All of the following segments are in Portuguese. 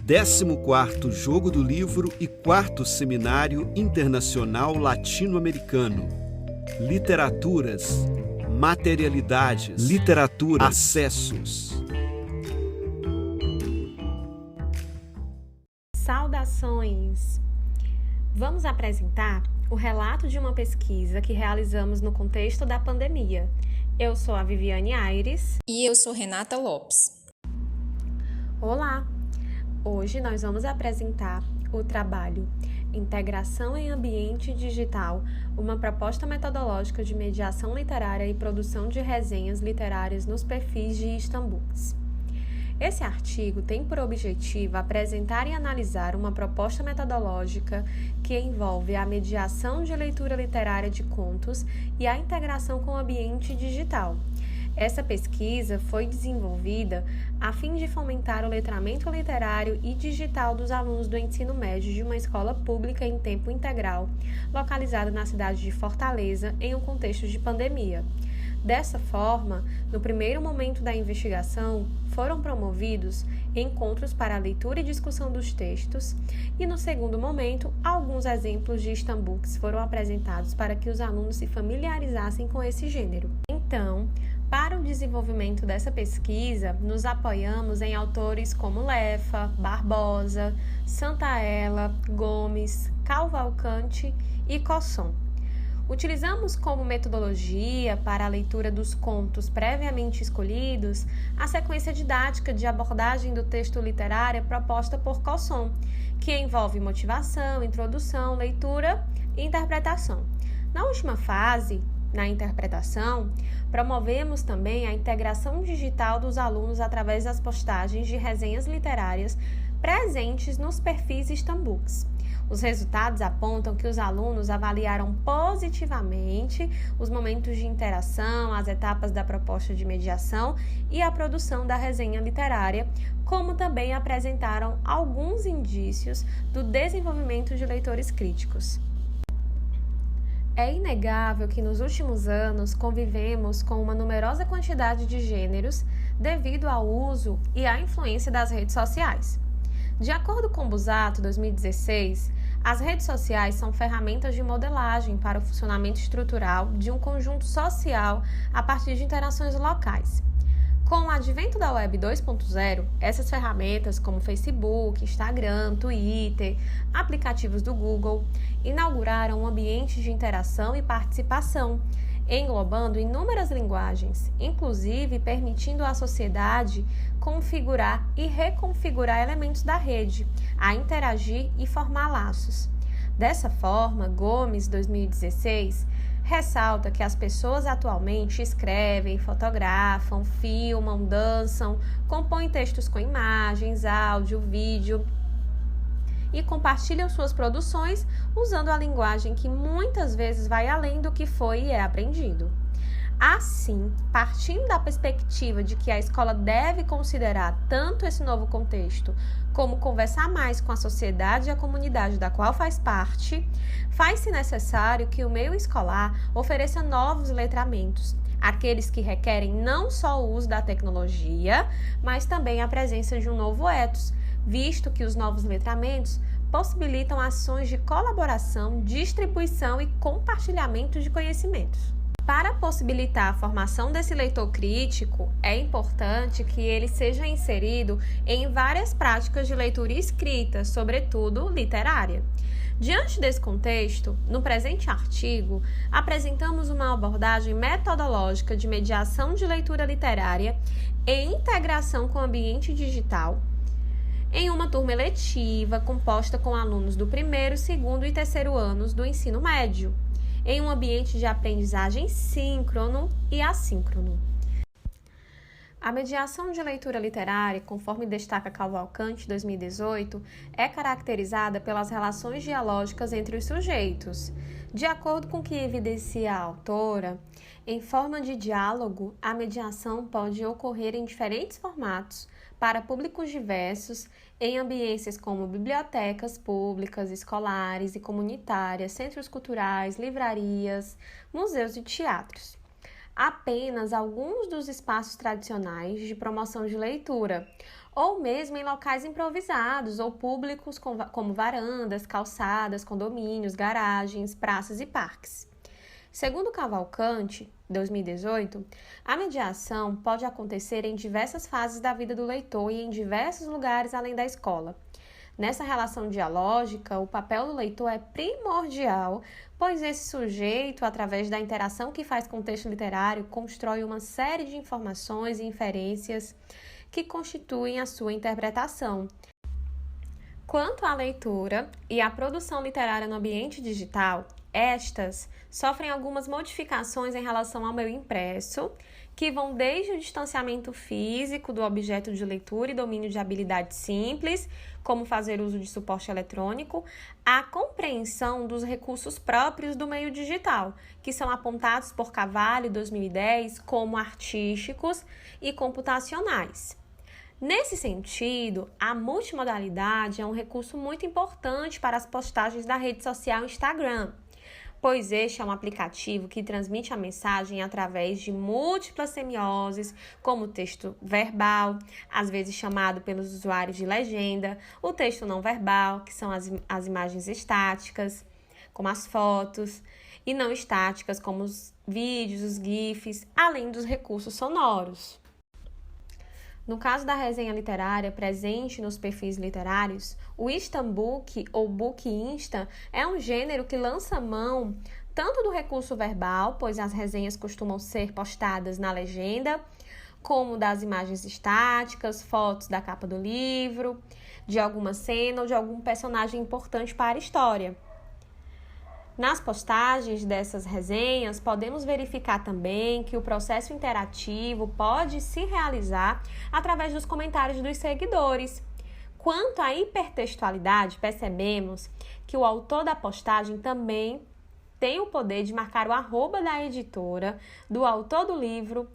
14º Jogo do Livro e 4º Seminário Internacional Latino-Americano. Literaturas, materialidades, literatura, acessos. Saudações! Vamos apresentar o relato de uma pesquisa que realizamos no contexto da pandemia. Eu sou a Viviane Aires. E eu sou Renata Lopes. Olá! Hoje nós vamos apresentar o trabalho Integração em Ambiente Digital, uma proposta metodológica de mediação literária e produção de resenhas literárias nos perfis de Istanbooks. Esse artigo tem por objetivo apresentar e analisar uma proposta metodológica que envolve a mediação de leitura literária de contos e a integração com o ambiente digital. Essa pesquisa foi desenvolvida a fim de fomentar o letramento literário e digital dos alunos do ensino médio de uma escola pública em tempo integral, localizada na cidade de Fortaleza, em um contexto de pandemia. Dessa forma, no primeiro momento da investigação, foram promovidos encontros para a leitura e discussão dos textos e, no segundo momento, alguns exemplos de Istanbooks foram apresentados para que os alunos se familiarizassem com esse gênero. Então, para o desenvolvimento dessa pesquisa, nos apoiamos em autores como Leffa, Barbosa, Santaella, Gomes, Cavalcante e Cosson. Utilizamos como metodologia para a leitura dos contos previamente escolhidos a sequência didática de abordagem do texto literário proposta por Cosson, que envolve motivação, introdução, leitura e interpretação. Na última fase, na interpretação, promovemos também a integração digital dos alunos através das postagens de resenhas literárias presentes nos perfis Istanbooks. Os resultados apontam que os alunos avaliaram positivamente os momentos de interação, as etapas da proposta de mediação e a produção da resenha literária, como também apresentaram alguns indícios do desenvolvimento de leitores críticos. É inegável que nos últimos anos convivemos com uma numerosa quantidade de gêneros devido ao uso e à influência das redes sociais. De acordo com Busato, 2016, as redes sociais são ferramentas de modelagem para o funcionamento estrutural de um conjunto social a partir de interações locais. Com o advento da Web 2.0, essas ferramentas como Facebook, Instagram, Twitter, aplicativos do Google, inauguraram um ambiente de interação e participação, englobando inúmeras linguagens, inclusive permitindo à sociedade configurar e reconfigurar elementos da rede, a interagir e formar laços. Dessa forma, Gomes, 2016, ressalta que as pessoas atualmente escrevem, fotografam, filmam, dançam, compõem textos com imagens, áudio, vídeo e compartilham suas produções usando a linguagem que muitas vezes vai além do que foi e é aprendido. Assim, partindo da perspectiva de que a escola deve considerar tanto esse novo contexto como conversar mais com a sociedade e a comunidade da qual faz parte, faz-se necessário que o meio escolar ofereça novos letramentos, aqueles que requerem não só o uso da tecnologia, mas também a presença de um novo ethos, visto que os novos letramentos possibilitam ações de colaboração, distribuição e compartilhamento de conhecimentos. Para possibilitar a formação desse leitor crítico, é importante que ele seja inserido em várias práticas de leitura escrita, sobretudo literária. Diante desse contexto, no presente artigo, apresentamos uma abordagem metodológica de mediação de leitura literária e integração com o ambiente digital, em uma turma eletiva composta com alunos do primeiro, segundo e terceiro anos do ensino médio, em um ambiente de aprendizagem síncrono e assíncrono. A mediação de leitura literária, conforme destaca Cavalcante, 2018, é caracterizada pelas relações dialógicas entre os sujeitos. De acordo com o que evidencia a autora, em forma de diálogo, a mediação pode ocorrer em diferentes formatos, para públicos diversos, em ambiências como bibliotecas públicas, escolares e comunitárias, centros culturais, livrarias, museus e teatros. apenas alguns dos espaços tradicionais de promoção de leitura, ou mesmo em locais improvisados ou públicos como varandas, calçadas, condomínios, garagens, praças e parques. Segundo Cavalcante, 2018, a mediação pode acontecer em diversas fases da vida do leitor e em diversos lugares além da escola. Nessa relação dialógica, o papel do leitor é primordial, pois esse sujeito, através da interação que faz com o texto literário, constrói uma série de informações e inferências que constituem a sua interpretação. Quanto à leitura e à produção literária no ambiente digital, estas sofrem algumas modificações em relação ao meio impresso, que vão desde o distanciamento físico do objeto de leitura e domínio de habilidades simples, como fazer uso de suporte eletrônico, à compreensão dos recursos próprios do meio digital, que são apontados por Carvalho, 2010, como artísticos e computacionais. Nesse sentido, a multimodalidade é um recurso muito importante para as postagens da rede social Instagram, pois este é um aplicativo que transmite a mensagem através de múltiplas semioses, como o texto verbal, às vezes chamado pelos usuários de legenda, o texto não verbal, que são as imagens estáticas, como as fotos, e não estáticas, como os vídeos, os GIFs, além dos recursos sonoros. No caso da resenha literária presente nos perfis literários, o Instabook ou Book Insta é um gênero que lança mão tanto do recurso verbal, pois as resenhas costumam ser postadas na legenda, como das imagens estáticas, fotos da capa do livro, de alguma cena ou de algum personagem importante para a história. Nas postagens dessas resenhas, podemos verificar também que o processo interativo pode se realizar através dos comentários dos seguidores. Quanto à hipertextualidade, percebemos que o autor da postagem também tem o poder de marcar o arroba da editora, do autor do livro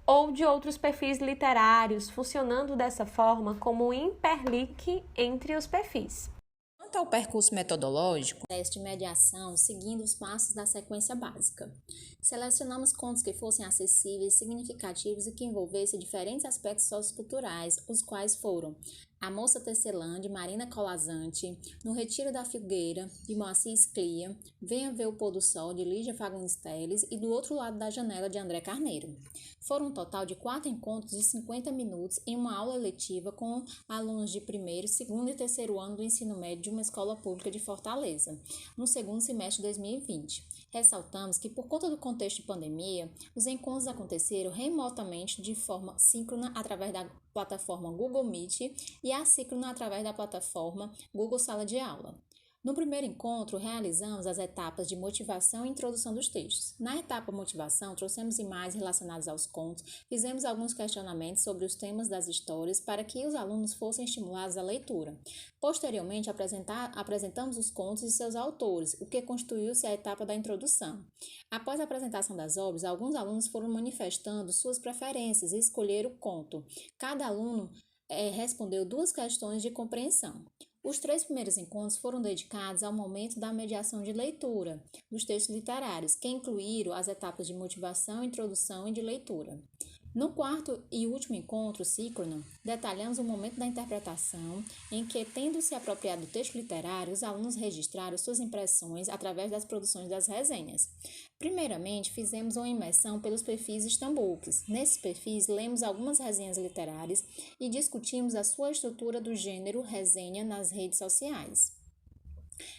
ou de outros perfis literários, funcionando dessa forma como um hiperlink entre os perfis. Quanto ao percurso metodológico, teste de mediação seguindo os passos da sequência básica. Selecionamos contos que fossem acessíveis, significativos e que envolvessem diferentes aspectos socioculturais, os quais foram A Moça Tecelã, de Marina Colasanti, No Retiro da Figueira, de Moacir Sclia, Venha Ver o Pôr do Sol, de Lígia Fagundes Telles e Do Outro Lado da Janela, de André Carneiro. Foram um total de 4 encontros de 50 minutos em uma aula letiva com alunos de primeiro, segundo e terceiro ano do ensino médio de uma escola pública de Fortaleza, no segundo semestre de 2020. Ressaltamos que, por conta do contexto de pandemia, os encontros aconteceram remotamente de forma síncrona através da plataforma Google Meet e assíncrona através da plataforma Google Sala de Aula. No primeiro encontro, realizamos as etapas de motivação e introdução dos textos. Na etapa motivação, trouxemos imagens relacionadas aos contos, fizemos alguns questionamentos sobre os temas das histórias para que os alunos fossem estimulados à leitura. Posteriormente, apresentamos os contos e seus autores, o que constituiu-se a etapa da introdução. Após a apresentação das obras, alguns alunos foram manifestando suas preferências e escolheram o conto. Cada aluno respondeu 2 questões de compreensão. Os 3 primeiros encontros foram dedicados ao momento da mediação de leitura dos textos literários, que incluíram as etapas de motivação, introdução e de leitura. No quarto e último encontro síncrono, detalhamos o momento da interpretação, em que, tendo se apropriado do texto literário, os alunos registraram suas impressões através das produções das resenhas. Primeiramente, fizemos uma imersão pelos perfis Instabooks. Nesses perfis, lemos algumas resenhas literárias e discutimos a sua estrutura do gênero resenha nas redes sociais.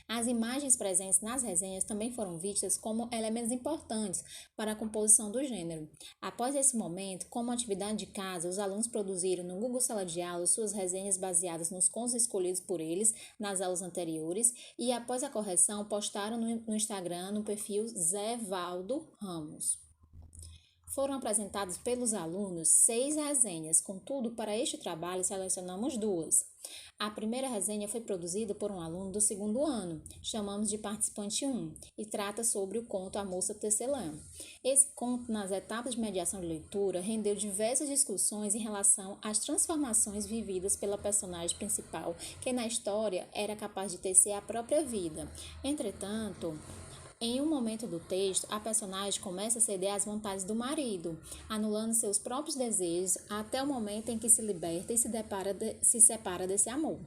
As imagens presentes nas resenhas também foram vistas como elementos importantes para a composição do gênero. Após esse momento, como atividade de casa, os alunos produziram no Google Sala de Aula suas resenhas baseadas nos contos escolhidos por eles nas aulas anteriores e, após a correção, postaram no Instagram no perfil Zé Valdo Ramos. Foram apresentadas pelos alunos 6 resenhas, contudo, para este trabalho selecionamos 2. A primeira resenha foi produzida por um aluno do 2º ano, chamamos de participante 1, e trata sobre o conto A Moça Tecelã. Esse conto, nas etapas de mediação de leitura, rendeu diversas discussões em relação às transformações vividas pela personagem principal, que na história era capaz de tecer a própria vida. Entretanto, Em um momento do texto, a personagem começa a ceder às vontades do marido, anulando seus próprios desejos até o momento em que se liberta e se separa desse amor.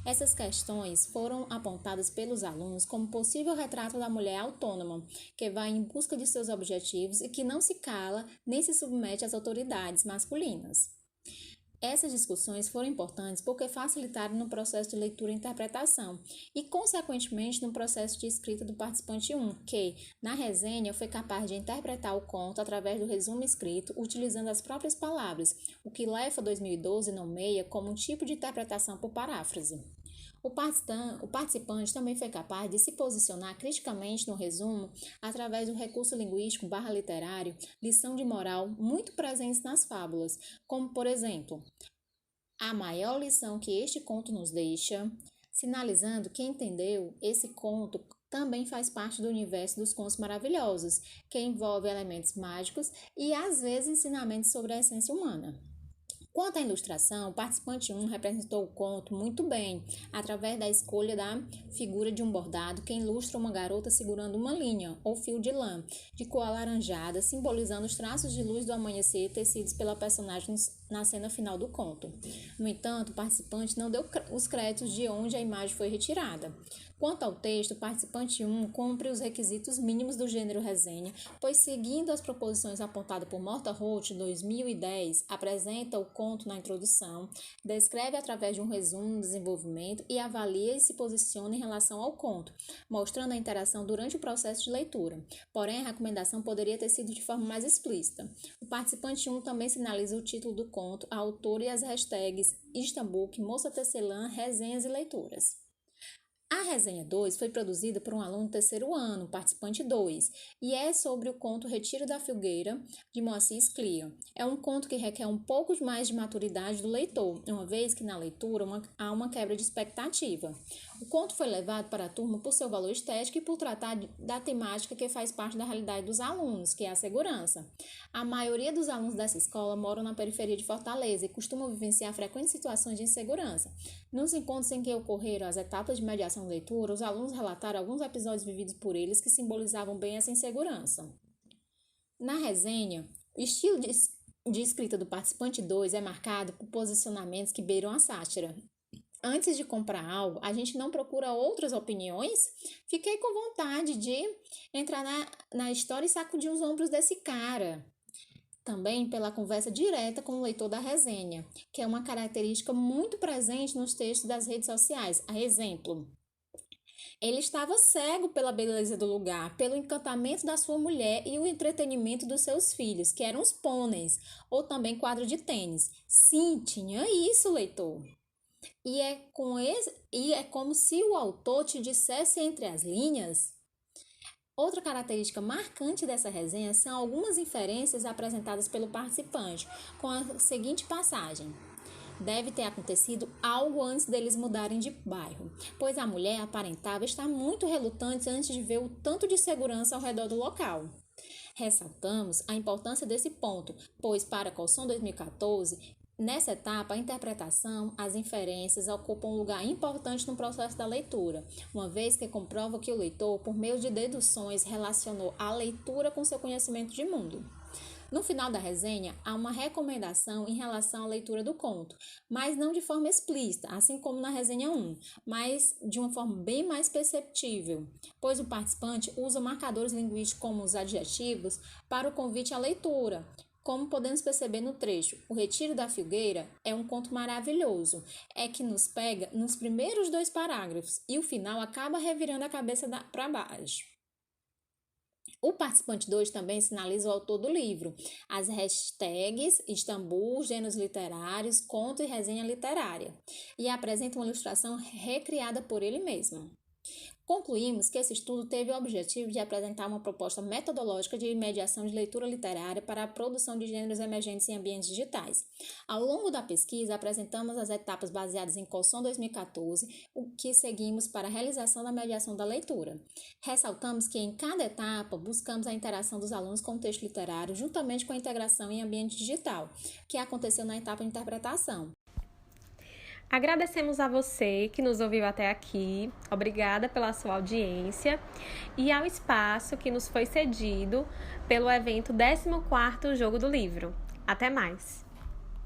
Essas questões foram apontadas pelos alunos como possível retrato da mulher autônoma, que vai em busca de seus objetivos e que não se cala nem se submete às autoridades masculinas. Essas discussões foram importantes porque facilitaram no processo de leitura e interpretação e, consequentemente, no processo de escrita do participante 1, que, na resenha, foi capaz de interpretar o conto através do resumo escrito, utilizando as próprias palavras, o que Lefa 2012 nomeia como um tipo de interpretação por paráfrase. O participante também foi capaz de se posicionar criticamente no resumo através do recurso linguístico /literário, lição de moral muito presentes nas fábulas, como, por exemplo, a maior lição que este conto nos deixa, sinalizando que entendeu, esse conto também faz parte do universo dos contos maravilhosos, que envolve elementos mágicos e, às vezes, ensinamentos sobre a essência humana. Quanto à ilustração, o participante 1 representou o conto muito bem, através da escolha da figura de um bordado que ilustra uma garota segurando uma linha, ou fio de lã, de cor alaranjada, simbolizando os traços de luz do amanhecer tecidos pela personagem na cena final do conto. No entanto, o participante não deu os créditos de onde a imagem foi retirada. Quanto ao texto, o participante 1 cumpre os requisitos mínimos do gênero resenha, pois, seguindo as proposições apontadas por Morta Roth, 2010, apresenta o conto na introdução, descreve através de um resumo do desenvolvimento e avalia e se posiciona em relação ao conto, mostrando a interação durante o processo de leitura. Porém, a recomendação poderia ter sido de forma mais explícita. O participante 1 também sinaliza o título do conto, a autora e as hashtags Istanbook, Moça Tecelã, resenhas e leituras. A resenha 2 foi produzida por um aluno do terceiro ano, participante 2, e é sobre o conto Retiro da Filgueira, de Moacir Scliar. É um conto que requer um pouco mais de maturidade do leitor, uma vez que na leitura há uma quebra de expectativa. O conto foi levado para a turma por seu valor estético e por tratar da temática que faz parte da realidade dos alunos, que é a segurança. A maioria dos alunos dessa escola moram na periferia de Fortaleza e costumam vivenciar frequentes situações de insegurança. Nos encontros em que ocorreram as etapas de mediação de leitura, os alunos relataram alguns episódios vividos por eles que simbolizavam bem essa insegurança. Na resenha, o estilo de escrita do participante 2 é marcado por posicionamentos que beiram a sátira. Antes de comprar algo, a gente não procura outras opiniões? Fiquei com vontade de entrar na história e sacudir os ombros desse cara. Também pela conversa direta com o leitor da resenha, que é uma característica muito presente nos textos das redes sociais. A exemplo, ele estava cego pela beleza do lugar, pelo encantamento da sua mulher e o entretenimento dos seus filhos, que eram os pôneis, ou também quadro de tênis. Sim, tinha isso, leitor. E é como se o autor te dissesse entre as linhas. Outra característica marcante dessa resenha são algumas inferências apresentadas pelo participante, com a seguinte passagem: deve ter acontecido algo antes deles mudarem de bairro, pois a mulher aparentava estar muito relutante antes de ver o tanto de segurança ao redor do local. Ressaltamos a importância desse ponto, pois para Colson 2014, nessa etapa, a interpretação, as inferências ocupam um lugar importante no processo da leitura, uma vez que comprova que o leitor, por meio de deduções, relacionou a leitura com seu conhecimento de mundo. No final da resenha, há uma recomendação em relação à leitura do conto, mas não de forma explícita, assim como na resenha 1, mas de uma forma bem mais perceptível, pois o participante usa marcadores linguísticos como os adjetivos para o convite à leitura. Como podemos perceber no trecho, O Retiro da Filgueira é um conto maravilhoso, é que nos pega nos primeiros 2 parágrafos e o final acaba revirando a cabeça para baixo. O participante 2 também sinaliza o autor do livro, as hashtags Istambul, gêneros literários, conto e resenha literária, e apresenta uma ilustração recriada por ele mesmo. Concluímos que esse estudo teve o objetivo de apresentar uma proposta metodológica de mediação de leitura literária para a produção de gêneros emergentes em ambientes digitais. Ao longo da pesquisa, apresentamos as etapas baseadas em Colson 2014, o que seguimos para a realização da mediação da leitura. Ressaltamos que em cada etapa buscamos a interação dos alunos com o texto literário, juntamente com a integração em ambiente digital, que aconteceu na etapa de interpretação. Agradecemos a você que nos ouviu até aqui, obrigada pela sua audiência e ao espaço que nos foi cedido pelo evento 14º Jogo do Livro. Até mais!